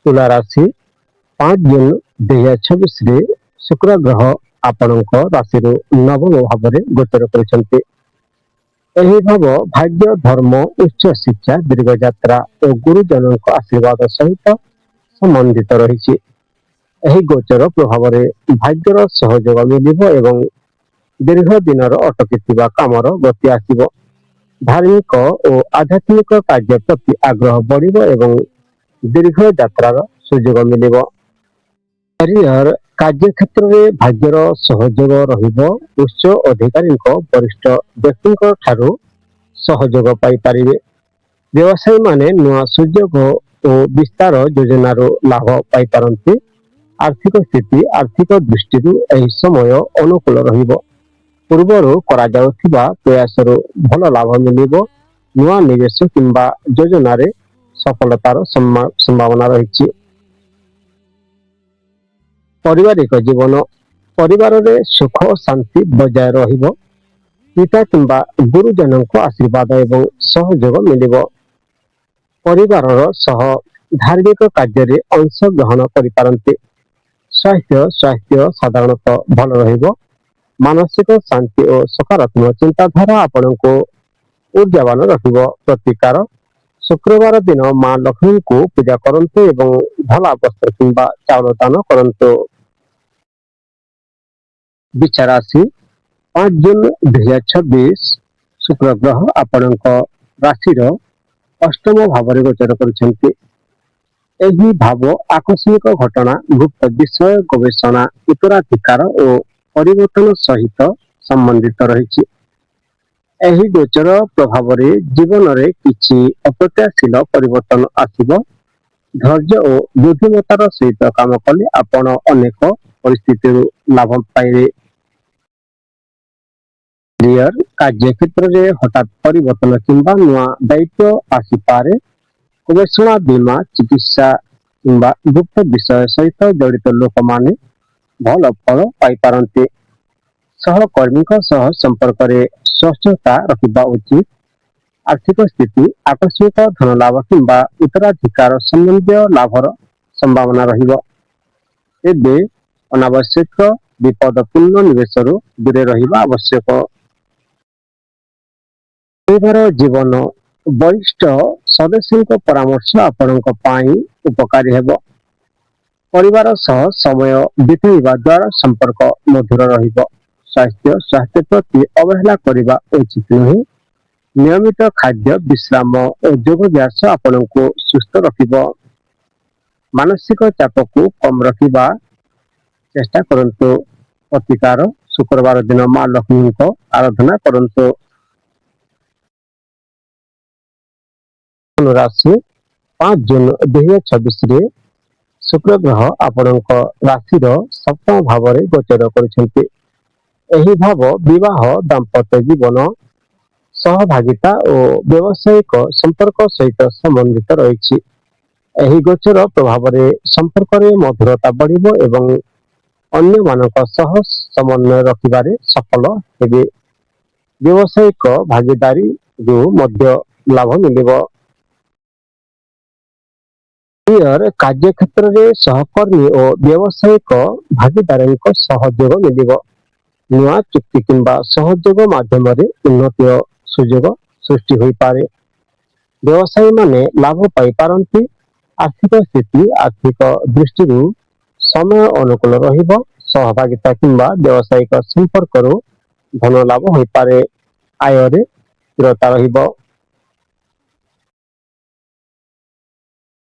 ତୁଲା ରାଶି 5 ଜୁନ 2026 ଶୁକ୍ର ଗ୍ରହ ଆପଣଙ୍କ ରାଶିରୁ ନବମ ଭାବରେ ଗୋଚର କରିଛନ୍ତି। ଏହି ଭାବ ଭାଗ୍ୟ, ଧର୍ମ, ଉଚ୍ଚ ଶିକ୍ଷା, ଦୀର୍ଘ ଯାତ୍ରା ଓ ଗୁରୁଜନଙ୍କ ଆଶୀର୍ବାଦ ସହିତ ସମ୍ବନ୍ଧିତ ରହିଛି। ଏହି ଗୋଚର ପ୍ରଭାବରେ ଭାଗ୍ୟର ସହଯୋଗ ମିଳିବ ଏବଂ ଦୀର୍ଘ ଦିନର ଅଟକିଥିବା କାମର ଗତି ଆସିବ। ଧାର୍ମିକ ଓ ଆଧ୍ୟାତ୍ମିକ କାର୍ଯ୍ୟ ପ୍ରତି ଆଗ୍ରହ ବଢ଼ିବ ଏବଂ ଦୀର୍ଘ ଯାତ୍ରାର ସୁଯୋଗ ମିଳିବ। କ୍ୟାରିୟର କାର୍ଯ୍ୟକ୍ଷେତ୍ରରେ ଭାଗ୍ୟର ସହଯୋଗ ରହିବ। ଉଚ୍ଚ ଅଧିକାରୀଙ୍କ ବରିଷ୍ଠ ବ୍ୟକ୍ତିଙ୍କ ଠାରୁ ସହଯୋଗ ପାଇପାରିବେ। ବ୍ୟବସାୟୀମାନେ ନୂଆ ସୁଯୋଗ ଓ ବିସ୍ତାର ଯୋଜନାରୁ ଲାଭ ପାଇପାରନ୍ତି। ଆର୍ଥିକ ସ୍ଥିତି ଆର୍ଥିକ ଦୃଷ୍ଟିରୁ ଏହି ସମୟ ଅନୁକୂଳ ରହିବ। ପୂର୍ବରୁ କରାଯାଉଥିବା ପ୍ରୟାସରୁ ଭଲ ଲାଭ ମିଳିବ। ନୂଆ ନିବେଶ କିମ୍ବା ଯୋଜନାରେ ସଫଳତାର ସମ୍ଭାବନା ରହିଛି। ପାରିବାରିକ ଜୀବନ, ପରିବାରରେ ସୁଖ ଓ ଶାନ୍ତି ବଜାୟ ରହିବ। ପିତା କିମ୍ବା ଗୁରୁଜନଙ୍କ ଆଶୀର୍ବାଦ ଏବଂ ସହଯୋଗ ମିଳିବ। ପରିବାରର ସହ ଧାର୍ମିକ କାର୍ଯ୍ୟରେ ଅଂଶଗ୍ରହଣ କରିପାରନ୍ତି। ସ୍ୱାସ୍ଥ୍ୟ ସାଧାରଣତଃ ଭଲ ରହିବ। ମାନସିକ ଶାନ୍ତି ଓ ସକାରାତ୍ମକ ଚିନ୍ତାଧାରା ଆପଣଙ୍କୁ ऊर्जावान रखिबो। प्रतिकार शुक्रवार दिन मां लक्ष्मी को पूजा करंतु एवं धला वस्त्र किंबा चाउल दान करंतु। विचारासी 5 जून 2026 शुक्र ग्रह आपणक राशि अष्टम भाव गोचर करिसेंति। एही भाव आकस्मिक घटना, गुप्त विषय, गवेषणा, उत्तराधिकार और परिवर्तन सहित संबंधित रही। एही गोचर प्रभाव जीवन में किसी अप्रत्याशित परिवर्तन आसिब। धैर्य और बुद्धिमतार सहित काम कले आपण अनेक परिस्थिति लाभ पाइबे। करियर कार्य क्षेत्र में हठात परिवर्तन किंबा नुआ दायित्व आसीपारे। गवेषणा, बीमा, चिकित्सा किंबा गुप्त विषय सहित जड़ित लोक माने भल फल पाइपारते। सहकर्मी सह संपर्क में स्वस्थता रखा उचित। आर्थिक स्थिति आकस्मिक धन लाभ किंबा उत्तराधिकार संबंधी लाभर संभावना रहिबो। एबे अनावश्यक विपदपूर्ण निवेश दूरे रहिबा आवश्यक। परिवार जीवन, वरिष्ठ सदस्यों परामर्श आपणक पाई उपकारी हेबो। परिवार सह समय बिताइबा द्वारा संपर्क मधुर रहिबो। स्वास्थ्य प्रति अवहेला करने उचित नुहे। नियमित खाद्य, विश्राम और योगाभ्यास आपण को सुस्थ रखिबो। मानसिक चाप को कम रखिबा चेष्टा करंतु। प्रतिकार शुक्रवार दिन मां लक्ष्मी को आराधना करंतु। राशि 5 जून 2026 शुक्र ग्रह आपणक राशि सप्तम भाव गोचर करिसेंति। एही भाव विवाह, दाम्पत्य जीवन, सहभागिता और व्यावसायिक संपर्क सहित संबंधित रही। एही गोचर प्रभाव संपर्क में मधुरता बढ़िबो एवं अन्य मानक सह समन्वय रखिबारे सफल हेबे। व्यावसायिक भागीदारी मध्य लाभ मिलिबो। कार्य क्षेत्र में सहकर्मी और व्यावसायिक भागीदार सहयोग मिलिबो। नुआ चुक्ति किंबा सहयोग माध्यम उन्नति सुजोग सृष्टि हो पारे। व्यवसायी माने लाभ पाई पारंती। आर्थिक स्थिति आर्थिक दृष्टि समय अनुकूल रहिबो। सहभागिता किंबा व्यावसायिक संपर्क धन लाभ हो पारे। आय रे स्थिरता रहिबो।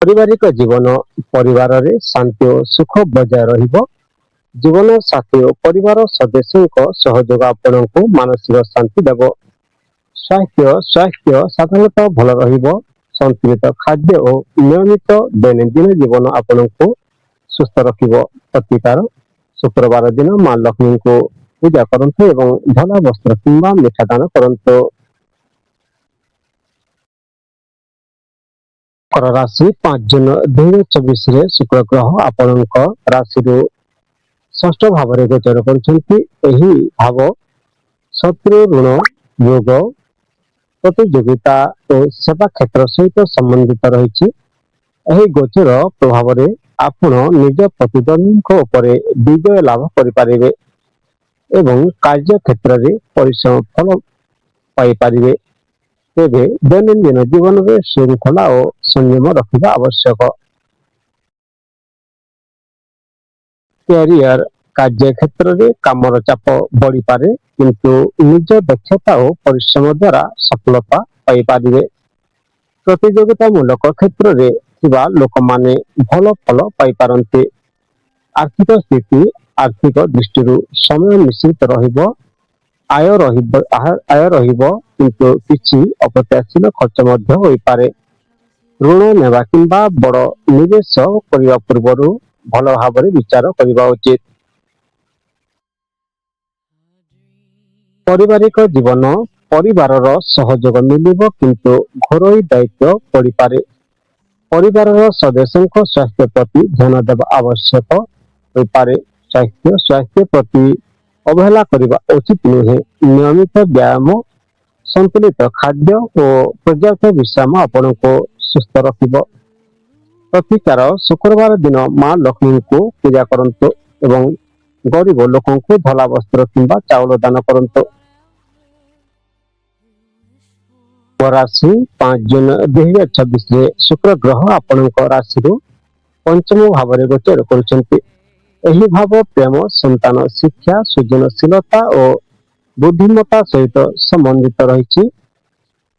पारिवारिक जीवन, परिवार रे शांति और सुख बजाय रहिबो। जीवन साथी और परिवार सदस्यों सहयोग आपण को मानसिक शांति देव। स्वास्थ्य साधारणतः भल रहिबो। संतुलित खाद्य और नियमित दैनंदिन जीवन आपण को सुस्थ रखिबो। प्रतिकार शुक्रवार दिन मां लक्ष्मी को पूजा करंतु एवं धला वस्त्र किंबा मिठा दान करंतु। राशि 5 जून 2024 शुक्र ग्रह आपणक राशि षष्ठ भाव गोचर करिसेंति। एही भाव शत्रु, ऋण, रोग, प्रतियोगिता और सेवा क्षेत्र सहित संबंधित रही। ଏହି ଗୋଚର ପ୍ରଭାବରେ ଆପଣ ନିଜ ପ୍ରତିଦ୍ୱନ୍ଦ୍ୱୀଙ୍କ ଉପରେ ବିଜୟ ଲାଭ କରିପାରିବେ ଏବଂ କାର୍ଯ୍ୟକ୍ଷେତ୍ରରେ ପରିଶ୍ରମ ଫଳ ପାଇପାରିବେ। ତେବେ ଦୈନନ୍ଦିନ ଜୀବନରେ ଶୃଙ୍ଖଳା ଓ ସଂଯମ ରଖିବା ଆବଶ୍ୟକ। କ୍ୟାରିୟର କାର୍ଯ୍ୟକ୍ଷେତ୍ରରେ କାମର ଚାପ ବଢିପାରେ, କିନ୍ତୁ ନିଜ ଦକ୍ଷତା ଓ ପରିଶ୍ରମ ଦ୍ୱାରା ସଫଳତା ପାଇପାରିବେ। ପ୍ରତିଯୋଗିତାମୂଳକ କ୍ଷେତ୍ରରେ ଥିବା ଲୋକମାନେ ଭଲ ଫଳ ପାଇପାରନ୍ତି। ଆର୍ଥିକ ସ୍ଥିତି ଆର୍ଥିକ ଦୃଷ୍ଟିରୁ ସମୟ ନିଶ୍ଚିତ ରହିବ। ଆୟ ରହିବ, କିନ୍ତୁ କିଛି ଅପ୍ରତ୍ୟାଶିତ ଖର୍ଚ୍ଚ ମଧ୍ୟ ହୋଇପାରେ। ଋଣ ନେବା କିମ୍ବା ବଡ଼ ନିବେଶ କରିବା ପୂର୍ବରୁ ଭଲ ଭାବରେ ବିଚାର କରିବା ଉଚିତ। ପାରିବାରିକ ଜୀବନ ପରିବାରର ସହଯୋଗ ମିଳିବ, କିନ୍ତୁ ଘରୋଇ ଦାୟିତ୍ୱ ପଡ଼ିପାରେ। ପରିବାରର ସଦସ୍ୟଙ୍କ ସ୍ୱାସ୍ଥ୍ୟ ପ୍ରତି ଧ୍ୟାନ ଦେବା ଆବଶ୍ୟକ ହୋଇପାରେ। ସ୍ୱାସ୍ଥ୍ୟ ପ୍ରତି ଅବହେଳା କରିବା ଉଚିତ ନୁହେଁ। ନିୟମିତ ବ୍ୟାୟାମ, ସନ୍ତୁଳିତ ଖାଦ୍ୟ ଓ ପର୍ଯ୍ୟାପ୍ତ ବିଶ୍ରାମ ଆପଣଙ୍କୁ ସୁସ୍ଥ ରଖିବ। ପ୍ରତିକାର ଶୁକ୍ରବାର ଦିନ ମା ଲକ୍ଷ୍ମୀଙ୍କୁ ପୂଜା କରନ୍ତୁ ଏବଂ ଗରିବ ଲୋକଙ୍କୁ ଧଳା ବସ୍ତ୍ର କିମ୍ବା ଚାଉଳ ଦାନ କରନ୍ତୁ। ରାଶି 5 ଜୁନ 2026ରେ ଶୁକ୍ର ଗ୍ରହ ଆପଣଙ୍କ ରାଶିରୁ ପଞ୍ଚମ ଭାବରେ ଗୋଚର କରୁଛନ୍ତି। ଏହି ଭାବ ପ୍ରେମ, ସନ୍ତାନ, ଶିକ୍ଷା, ସୃଜନଶୀଳତା ଓ ବୁଦ୍ଧିମତ୍ତା ସହିତ ସମ୍ବନ୍ଧିତ ରହିଛି।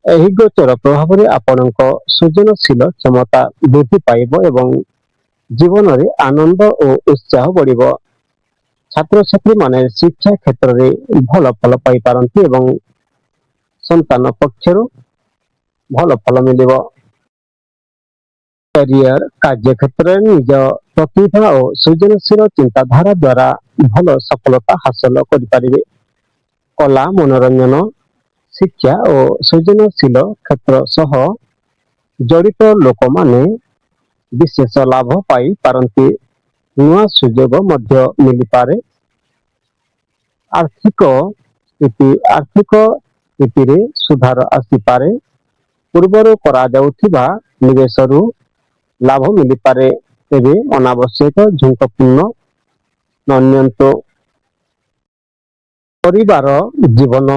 ଏହି ଗୋଚର ପ୍ରଭାବରେ ଆପଣଙ୍କ ସୃଜନଶୀଳ କ୍ଷମତା ବୃଦ୍ଧି ପାଇବ ଏବଂ ଜୀବନରେ ଆନନ୍ଦ ଓ ଉତ୍ସାହ ବଢ଼ିବ। ଛାତ୍ରଛାତ୍ରୀମାନେ ଶିକ୍ଷା କ୍ଷେତ୍ରରେ ଭଲ ଫଳ ପାଇପାରନ୍ତି ଏବଂ ସନ୍ତାନ ପକ୍ଷରୁ ଭଲ ଫଳ ମିଳିବ। କ୍ୟାରିୟର କାର୍ଯ୍ୟକ୍ଷେତ୍ରରେ ନିଜ ପ୍ରତିଭା ଓ ସୃଜନଶୀଳ ଚିନ୍ତାଧାରା ଦ୍ୱାରା ଭଲ ସଫଳତା ହାସଲ କରିପାରିବେ। କଲା, ମନୋରଞ୍ଜନ, ଶିକ୍ଷା ଓ ସୃଜନଶୀଳ କ୍ଷେତ୍ର ସହ ଜଡ଼ିତ ଲୋକମାନେ ବିଶେଷ ଲାଭ ପାଇପାରନ୍ତି। ନୂଆ ସୁଯୋଗ ମଧ୍ୟ ମିଳିପାରେ। ଆର୍ଥିକ ସ୍ଥିତିରେ ସୁଧାର ଆସିପାରେ। ପୂର୍ବରୁ କରାଯାଉଥିବା ନିବେଶରୁ ଲାଭ ମିଳିପାରେ। ତେବେ ଅନାବଶ୍ୟକ ଝୁଙ୍କପୂର୍ଣ୍ଣ ନ ନିଅନ୍ତୁ। ପରିବାର ଜୀବନ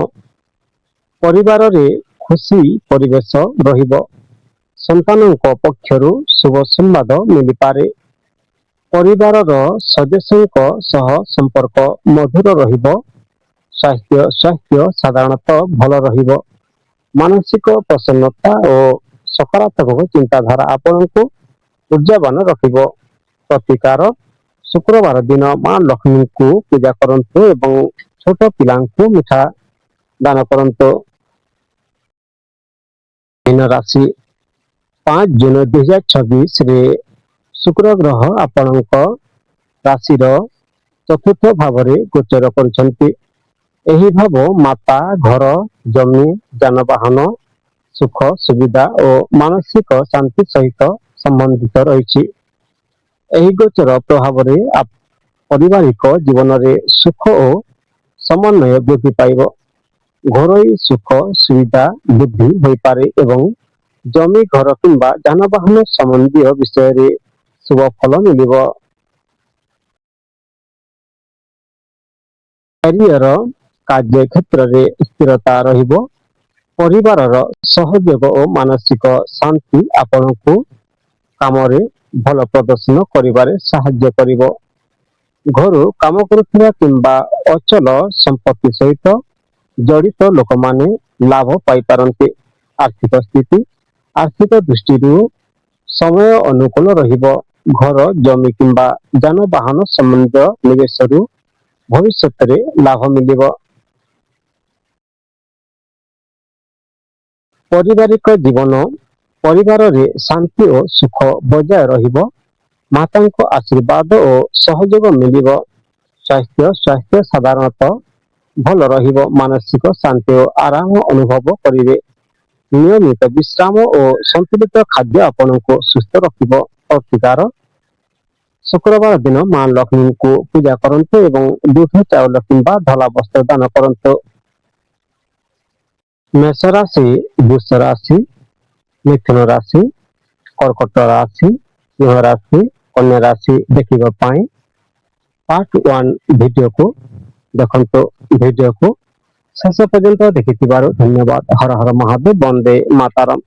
ପରିବାରରେ ଖୁସି ପରିବେଶ ରହିବ। ସନ୍ତାନଙ୍କ ପକ୍ଷରୁ ଶୁଭ ସମ୍ବାଦ ମିଳିପାରେ। ପରିବାରର ସଦସ୍ୟଙ୍କ ସହ ସମ୍ପର୍କ ମଧୁର ରହିବ। ସ୍ୱାସ୍ଥ୍ୟ ସାଧାରଣତଃ ଭଲ ରହିବ। ମାନସିକ ପ୍ରସନ୍ନତା ଓ ସକାରାତ୍ମକ ଚିନ୍ତାଧାରା ଆପଣଙ୍କୁ ଊର୍ଜାବାନ ରଖିବ। ପ୍ରତିକାର ଶୁକ୍ରବାର ଦିନ ମା ଲକ୍ଷ୍ମୀଙ୍କୁ ପୂଜା କରନ୍ତୁ ଏବଂ ଛୋଟ ପିଲାଙ୍କୁ ମିଠା ଦାନ କରନ୍ତୁ। ମୀନ ରାଶି 5 ଜୁନ 2026ରେ ଶୁକ୍ର ଗ୍ରହ ଆପଣଙ୍କ ରାଶିର ଚତୁର୍ଥ ଭାବରେ ଗୋଚର କରୁଛନ୍ତି। ଏହି ଭାବ ମାତା, ଘର, ଜମି, ଯାନବାହନ, ସୁଖ ସୁବିଧା ଓ ମାନସିକ ଶାନ୍ତି ସହିତ ସମ୍ବନ୍ଧିତ ରହିଛି। ଏହି ଗୋଚର ପ୍ରଭାବରେ ପାରିବାରିକ ଜୀବନରେ ସୁଖ ଓ ସମନ୍ୱୟ ବୃଦ୍ଧି ପାଇବ। ଘରୋଇ ସୁଖ ସୁବିଧା ବୃଦ୍ଧି ହୋଇପାରେ ଏବଂ ଜମି, ଘର କିମ୍ବା ଯାନବାହନ ସମ୍ବନ୍ଧୀୟ ବିଷୟରେ ଶୁଭ ଫଳ ମିଳିବ। କ୍ୟାରିୟର କାର୍ଯ୍ୟକ୍ଷେତ୍ରରେ ସ୍ଥିରତା ରହିବ। ପରିବାରର ସହଯୋଗ ଓ ମାନସିକ ଶାନ୍ତି ଆପଣଙ୍କୁ କାମରେ ଭଲ ପ୍ରଦର୍ଶନ କରିବାରେ ସାହାଯ୍ୟ କରିବ। ଘରୁ କାମ କରୁଥିବା କିମ୍ବା ଅଚଳ ସମ୍ପତ୍ତି ସହିତ ଜଡ଼ିତ ଲୋକମାନେ ଲାଭ ପାଇପାରନ୍ତି। ଆର୍ଥିକ ଦୃଷ୍ଟିରୁ ସମୟ ଅନୁକୂଳ ରହିବ। ଘର, ଜମି କିମ୍ବା ଯାନବାହନ ସମ୍ବନ୍ଧୀୟ ନିବେଶରୁ ଭବିଷ୍ୟତରେ ଲାଭ ମିଳିବ। ପାରିବାରିକ ଜୀବନ ପରିବାରରେ ଶାନ୍ତି ଓ ସୁଖ ବଜାୟ ରହିବ। ମାତାଙ୍କ ଆଶୀର୍ବାଦ ଓ ସହଯୋଗ ମିଳିବ। ସ୍ୱାସ୍ଥ୍ୟ ସାଧାରଣତଃ ଭଲ ରହିବ। ମାନସିକ ଶାନ୍ତି ଓ ଆରାମ ଅନୁଭବ କରିବେ। ନିୟମିତ ବିଶ୍ରାମ ଓ ସନ୍ତୁଳିତ ଖାଦ୍ୟ ଆପଣଙ୍କୁ ସୁସ୍ଥ ରଖିବ। ପ୍ରତିକାର ଶୁକ୍ରବାର ଦିନ ମା ଲକ୍ଷ୍ମୀଙ୍କୁ ପୂଜା କରନ୍ତୁ ଏବଂ ଦୁଧ, ଚାଉଳ କିମ୍ବା ଧଳା ବସ୍ତ୍ର ଦାନ କରନ୍ତୁ। ମେଷ ରାଶି, ବୃଷ ରାଶି, ମିଥୁନ ରାଶି, কর্কট রাশি, সিংহ রাশি, কন্যা রাশি ଦେଖିବା ପାଇଁ ପାର୍ଟ 1 ଭିଡିଓକୁ ଦେଖନ୍ତୁ। ଭିଡିଓକୁ ଶେଷ ପର୍ଯ୍ୟନ୍ତ ଦେଖିଥିବାରୁ ଧନ୍ୟବାଦ। ହର ହର ମହାଦେବ, ବନ୍ଦେ ମାତାରମ୍।